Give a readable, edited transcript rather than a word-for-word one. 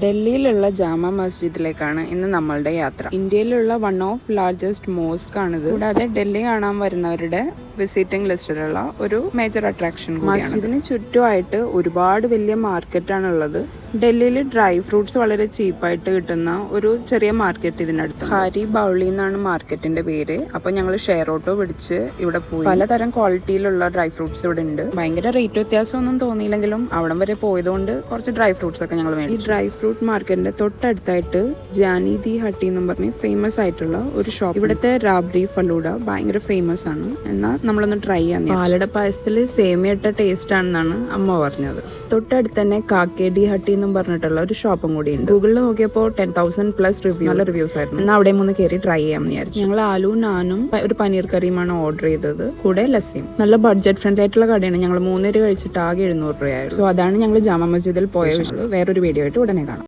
ഡൽഹിയിലുള്ള ജാമ മസ്ജിദിലേക്കാണ് ഇന്ന് നമ്മളുടെ യാത്ര. ഇന്ത്യയിലുള്ള വൺ ഓഫ് ലാർജസ്റ്റ് മോസ്ക് ആണിത്. കൂടാതെ ഡൽഹി കാണാൻ വരുന്നവരുടെ വിസിറ്റിംഗ് ലിസ്റ്റിലുള്ള ഒരു മേജർ അട്രാക്ഷൻ കൂടിയാണ്. മസ്ജിദിന് ചുറ്റുമായിട്ട് ഒരുപാട് വലിയ മാർക്കറ്റാണ് ഉള്ളത്. ഡൽഹിയിൽ ഡ്രൈ ഫ്രൂട്ട്സ് വളരെ ചീപ്പായിട്ട് കിട്ടുന്ന ഒരു ചെറിയ മാർക്കറ്റ് ഇതിനടുത്ത്. ഹാരി ബൗളി എന്നാണ് മാർക്കറ്റിന്റെ പേര്. അപ്പൊ ഞങ്ങൾ ഷെയർ ഓട്ടോ പിടിച്ച് ഇവിടെ പോയി. പലതരം ക്വാളിറ്റിയിലുള്ള ഡ്രൈ ഫ്രൂട്ട്സ് ഇവിടെ ഉണ്ട്. ഭയങ്കര റേറ്റ് വ്യത്യാസമൊന്നും തോന്നിയില്ലെങ്കിലും അവിടം വരെ പോയതുകൊണ്ട് കുറച്ച് ഡ്രൈ ഫ്രൂട്ട്സ് ഒക്കെ ഞങ്ങൾ മേടിച്ചു. ഈ ഡ്രൈ ഫ്രൂട്ട് മാർക്കറ്റിന്റെ തൊട്ടടുത്തായിട്ട് ജാനി ദി ഹട്ടി എന്നും പറഞ്ഞ് ഫേമസ് ആയിട്ടുള്ള ഒരു ഷോപ്പ്. ഇവിടുത്തെ റാബ്രി ഫലൂഡ ഭയങ്കര ഫേമസ് ആണ്. എന്നാൽ നമ്മളൊന്ന് ട്രൈ ചെയ്യാൻ. പാലട പായസത്തിൽ സേമിയ ടേസ്റ്റ് ആണെന്നാണ് അമ്മ പറഞ്ഞത്. തൊട്ടടുത്ത് തന്നെ കാക്കെ ഡി ഹട്ടി എന്നും പറഞ്ഞിട്ടുള്ള ഒരു ഷോപ്പും കൂടി ഉണ്ട്. ഗൂഗിളിൽ നോക്കിയപ്പോൾ 10,000+ നല്ല റിവ്യൂസ് ആയിരുന്നു. എന്നാൽ അവിടെ ഒന്ന് കയറി ട്രൈ ചെയ്യാമെന്ന് വിചാരിച്ചു. ഞങ്ങൾ ആലു നാനും ഒരു പനീർ കറിയുമാണ് ഓർഡർ ചെയ്തത്, കൂടെ ലസ്സിയും. നല്ല ബഡ്ജറ്റ് ഫ്രണ്ട്ലി ആയിട്ടുള്ള കടയാണ്. ഞങ്ങൾ 3 പേര് കഴിച്ചിട്ട് ആകെ 700 രൂപയായിരുന്നു. സോ അതാണ് ഞങ്ങൾ ജാമ മസ്ജിദിൽ പോയ വിഷയം. വേറൊരു വീഡിയോ ആയിട്ട് ഉടനെ കാണാം.